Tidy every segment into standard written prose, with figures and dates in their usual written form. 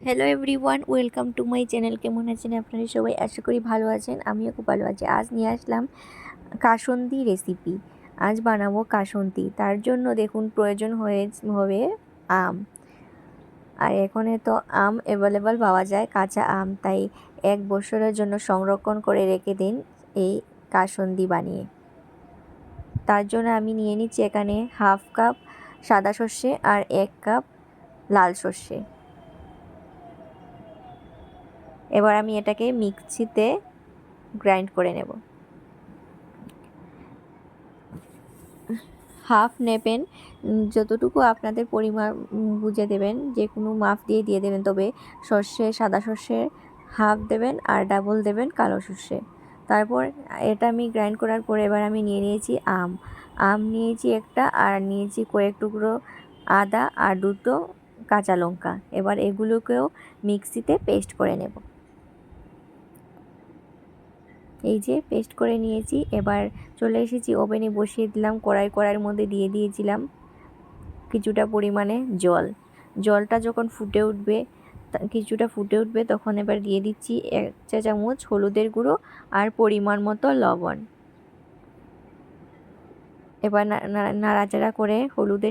Hello everyone, welcome to my channel. কেমন আছেন আপনারা সবাই? আশা করি ভালো আছেন। আমিও খুব ভালো আছি। আজ নিয়ে আসলাম কাসুন্দি রেসিপি। আজ বানাবো কাসুন্দি। তার জন্য দেখুন প্রয়োজন হবে আম। আর এখানে তো আম অ্যাভেলেবল পাওয়া যায়, কাঁচা আম। তাই 1 বছরের জন্য সংরক্ষণ করে রেখে দিন এই কাসুন্দি বানিয়ে। তার জন্য আমি নিয়ে নিচ্ছি এখানে 1/2 কাপ সাদা সর্ষে আর 1 কাপ লাল সর্ষে। এবার আমি এটাকে মিক্সিতে গ্রাইন্ড করে নেব। হাফ নেবেন, যতটুকু আপনাদের পরিমাণ বুঝে দেবেন, যে কোনো মাপ দিয়ে দেবেন। তবে সাদা সর্ষের হাফ দেবেন আর ডাবল দেবেন কালো সর্ষে। তারপর এটা আমি গ্রাইন্ড করার পরে এবার আমি নিয়ে নিয়েছি আম নিয়েছি একটা, আর নিয়েছি কয়েক টুকরো আদা আর 2টো কাঁচা লঙ্কা। এবার এগুলোকেও মিক্সিতে পেস্ট করে নেব। এই যে পেস্ট করে নিয়েছি। এবার চলে এসেছি ওভেনে, বসিয়ে দিলাম কড়াইয়ের মধ্যে দিয়ে দিয়েছিলাম কিছুটা পরিমাণে জলটা যখন কিছুটা ফুটে উঠবে তখন এবার দিয়ে দিচ্ছি 1 চা চামচ হলুদের গুঁড়ো আর পরিমাণ মতো লবণ। এবার নাড়াচাড়া করে হলুদ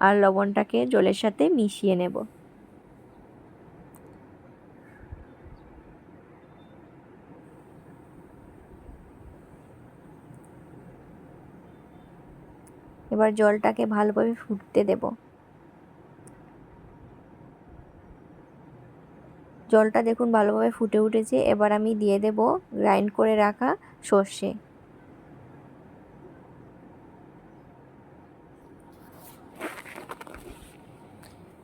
আর লবণটাকে জলের সাথে মিশিয়ে নেব। এবার জলটাকে ভালোভাবে ফুটতে দেব। জলটা দেখুন ভালোভাবে ফুটে উঠেছে। এবার আমি দিয়ে দেব গ্রাইন্ড করে রাখা সর্ষে।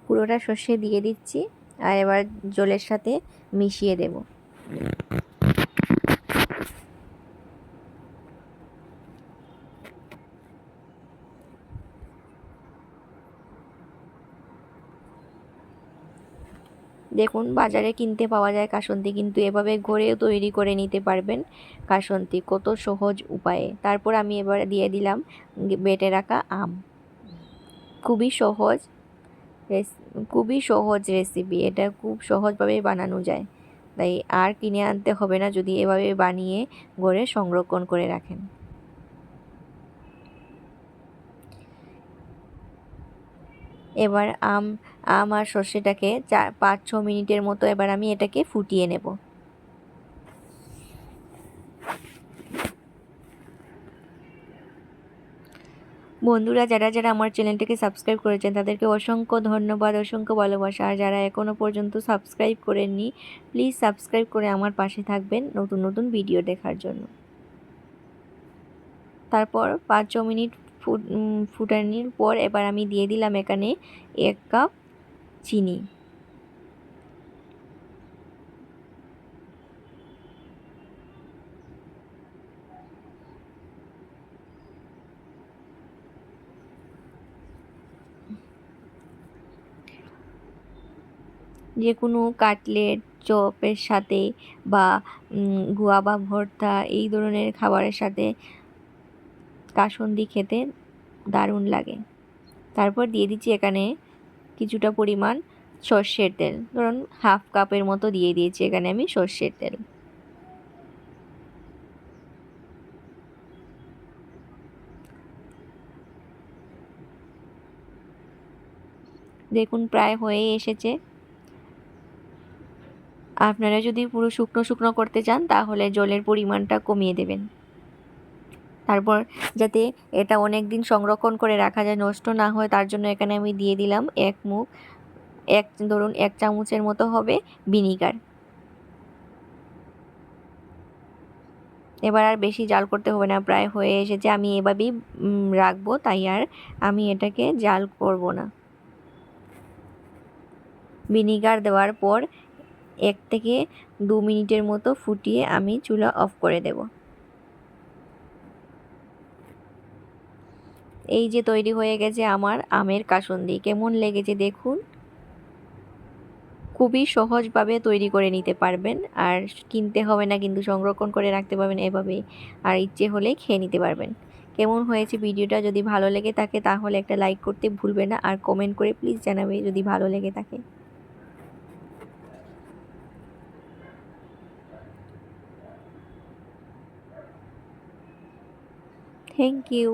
পুরোটা সর্ষে দিয়ে দিচ্ছি আর এবার জলের সাথে মিশিয়ে দেব। দেখুন বাজারে কিনতে পাওয়া যায় কাসুন্দি, কিন্তু এভাবে ঘরেও তৈরি করে নিতে পারবেন কাসুন্দি কত সহজ উপায়ে। তারপর আমি এবার দিয়ে দিলাম বেটে রাখা আম। খুবই সহজ খুবই সহজ রেসিপি, এটা খুব সহজভাবে বানানো যায়। তাই আর কিনে আনতে হবে না যদি এভাবে বানিয়ে ঘরে সংরক্ষণ করে রাখেন। এবার আম আর সর্ষেটাকে 5-6 মিনিটের মতো এবার আমি এটাকে ফুটিয়ে নেব। বন্ধুরা যারা আমার চ্যানেলটাকে সাবস্ক্রাইব করেছেন তাদেরকে অসংখ্য ধন্যবাদ, অসংখ্য ভালোবাসা। আর যারা এখনও পর্যন্ত সাবস্ক্রাইব করেননি, প্লিজ সাবস্ক্রাইব করে আমার পাশে থাকবেন নতুন নতুন ভিডিও দেখার জন্য। তারপর 5-6 মিনিট ফুটানোর পর এবার আমি দিয়ে দিলাম এখানে 1 কাপ চিনি। যে কোনো কাটলেট, চপের সাথে বা গুয়াভা ভর্তা এই ধরনের খাবারের সাথে কাসুন্দি খেতে দারুণ লাগে। তারপর দিয়ে দিচ্ছি এখানে কিছুটা পরিমাণ সর্ষের তেল, ধরুন 1/2 কাপের মতো দিয়ে দিয়েছি এখানে আমি সর্ষের তেল। দেখুন প্রায় হয়ে এসেছে। আপনারা যদি পুরো শুকনো শুকনো করতে চান তাহলে জলের পরিমাণটা কমিয়ে দেবেন। তারপর যাতে এটা অনেক দিন সংরক্ষণ করে রাখা যায়, নষ্ট না হয়, তার জন্য এখানে আমি দিয়ে দিলাম ধরুন 1 চামচের মতো হবে ভিনিগার। এবার আর বেশি জাল করতে হবে না, প্রায় হয়ে এসেছে। আমি এভাবেই রাখবো, তাই আর আমি এটাকে জাল করব না। ভিনিগার দেওয়ার পর 1 থেকে 2 মিনিটের মতো ফুটিয়ে আমি চুলা অফ করে দেব। এই যে তৈরি হয়ে গেছে আমার আমের কাসুন্দি। কেমন লেগেছে দেখুন। খুবই সহজভাবে তৈরি করে নিতে পারবেন, আর কিনতে হবে না, কিন্তু সংরক্ষণ করে রাখতে পারবেন এভাবেই। আর ইচ্ছে হলে খেয়ে নিতে পারবেন। কেমন হয়েছে ভিডিওটা? যদি ভালো লেগে থাকে তাহলে একটা লাইক করতে ভুলবেন না, আর কমেন্ট করে প্লিজ জানাবে যদি ভালো লেগে থাকে। Thank you.